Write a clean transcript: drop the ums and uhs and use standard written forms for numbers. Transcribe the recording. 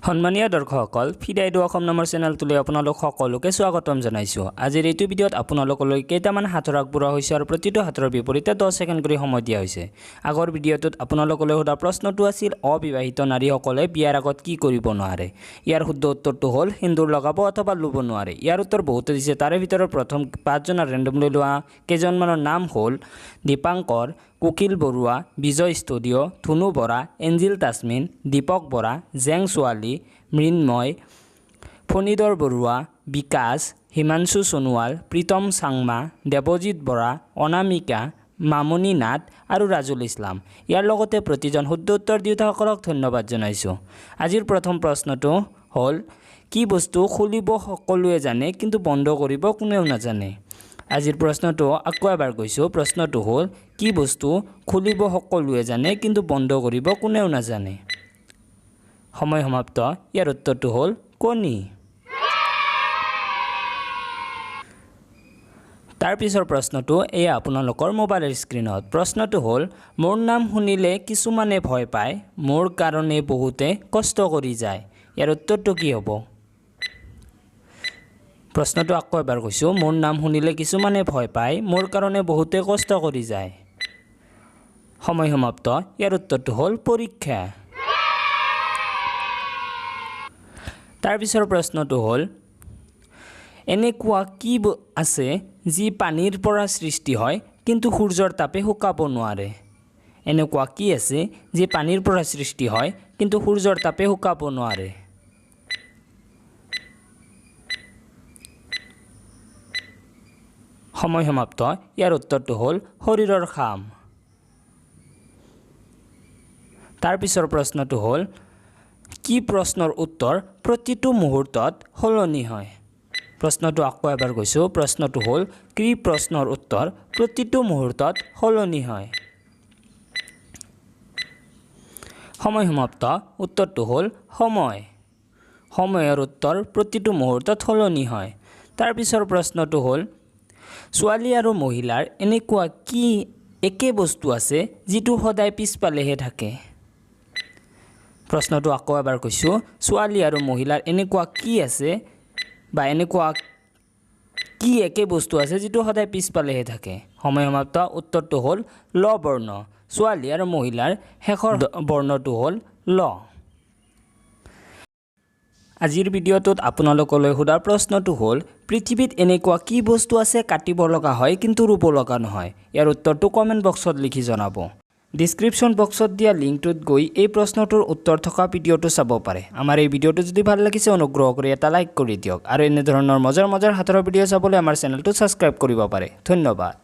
সন্মানীয় দৰ্শকসকল fidaeduaxom নামৰ চেনেলটোলৈ আপোনালোক সকলোকে স্বাগতম জনাইছো। আজিৰ এইটো ভিডিঅ'ত আপোনালোকলৈ কেইটামান হাতৰ আগবঢ়োৱা হৈছে আৰু প্ৰতিটো হাতৰ বিপৰীতে 10 সেকেন্ড কৰি সময় দিয়া হৈছে। আগৰ ভিডিঅ'টোত আপোনালোকলৈ সোধা প্ৰশ্নটো আছিল অবিবাহিত নাৰীসকলে বিয়াৰ আগত কি কৰিব নোৱাৰে। ইয়াৰ শুদ্ধ উত্তৰটো হ'ল সিন্দুৰ লগাব অথবা লুব নোৱাৰে। ইয়াৰ উত্তৰ বহুতে দিছে। তাৰে ভিতৰত প্ৰথম 5 জনৰ ৰেন্ডমলি লোৱা কেইজনমানৰ নাম হ'ল দীপাংকৰ, কুকিল বৰুৱা, বিজয় ষ্টুডিঅ, ধুনু বৰা, এঞ্জিল তাছমিন, দীপক বৰা, জেং ছোৱালী, মৃন্ময়, ফণীধৰ বৰুৱা, বিকাশ, হিমাংশু সোণোৱাল, প্ৰীতম চাংমা, দেৱজিৎ বৰা, অনামিকা, মামনি নাথ আৰু ৰাজুল ইছলাম। ইয়াৰ লগতে প্ৰতিজন শুদ্ধ উত্তৰ দিওঁতাসকলক ধন্যবাদ জনাইছোঁ। আজিৰ প্ৰথম প্ৰশ্নটো হ'ল কি বস্তু খুলিব সকলোৱে জানে কিন্তু বন্ধ কৰিব কোনেও নাজানে। আজিৰ প্ৰশ্নটো আকৌ এবাৰ কৈছোঁ। প্ৰশ্নটো হ'ল কি বস্তু খুলিব সকলোৱে জানে কিন্তু বন্ধ কৰিব কোনেও নাজানে। সময় সমাপ্ত। ইয়াৰ উত্তৰটো হ'ল কণী। তাৰ পিছৰ প্ৰশ্নটো এয়া আপোনালোকৰ মোবাইলৰ স্ক্ৰীনত। প্ৰশ্নটো হ'ল মোৰ নাম শুনিলে কিছুমানে ভয় পায়, মোৰ কাৰণে বহুতে কষ্ট কৰি যায়। ইয়াৰ উত্তৰটো কি হ'ব? প্ৰশ্নটো আকৌ এবাৰ কৈছোঁ। মোৰ নাম শুনিলে কিছুমানে ভয় পায়, মোৰ কাৰণে বহুতে কষ্ট কৰি যায়। সময় সমাপ্ত। ইয়াৰ উত্তৰটো হ'ল পৰীক্ষা। তাৰ পিছৰ প্ৰশ্নটো হ'ল এনেকুৱা কি আছে যি পানীৰ পৰা সৃষ্টি হয় কিন্তু সূৰ্যৰ তাপে শুকাব নোৱাৰে। এনেকুৱা কি আছে যি পানীৰ পৰা সৃষ্টি হয় কিন্তু সূৰ্যৰ তাপে শুকাব নোৱাৰে। সময় সমাপ্ত। ইয়াৰ উত্তৰটো হ'ল শৰীৰৰ ঘাম। তাৰ পিছৰ প্ৰশ্নটো হ'ল কি প্ৰশ্নৰ উত্তৰ প্ৰতিটো মুহূৰ্তত সলনি হয়। প্ৰশ্নটো আকৌ এবাৰ কৈছোঁ। প্ৰশ্নটো হ'ল কি প্ৰশ্নৰ উত্তৰ প্ৰতিটো মুহূৰ্তত সলনি হয়। সময় সমাপ্ত। উত্তৰটো হ'ল সময়। সময়ৰ উত্তৰ প্ৰতিটো মুহূৰ্তত সলনি হয়। তাৰ পিছৰ প্ৰশ্নটো হ'ল ছোৱালী আৰু মহিলাৰ এনেকুৱা কি একে বস্তু আছে যিটো সদায় পিছফালেহে থাকে। প্ৰশ্নটো আকৌ এবাৰ কৈছোঁ। ছোৱালী আৰু মহিলাৰ এনেকুৱা কি আছে বা এনেকুৱা কি একে বস্তু আছে যিটো সদায় পিছফালেহে থাকে। সময় সমাপ্ত। উত্তৰটো হ'ল ল বৰ্ণ। ছোৱালী আৰু মহিলাৰ শেষৰ বৰ্ণটো হ'ল ল। আজিৰ ভিডিঅ'টোত আপোনালোকলৈ সোধা প্ৰশ্নটো হ'ল পৃথিৱীত এনেকুৱা কি বস্তু আছে কাটিব লগা হয় কিন্তু ৰুব লগা নহয়। ইয়াৰ উত্তৰটো কমেণ্ট বক্সত লিখি জনাব। ডিছক্ৰিপশ্যন বক্সত দিয়া লিংকটোত গৈ এই প্ৰশ্নটোৰ উত্তৰ থকা ভিডিঅ'টো চাব পাৰে। আমাৰ এই ভিডিঅ'টো যদি ভাল লাগিছে অনুগ্ৰহ কৰি এটা লাইক কৰি দিয়ক আৰু এনেধৰণৰ মজাৰ হাতৰ ভিডিঅ' চাবলৈ আমাৰ চেনেলটো ছাবস্ক্ৰাইব কৰিব পাৰে। ধন্যবাদ।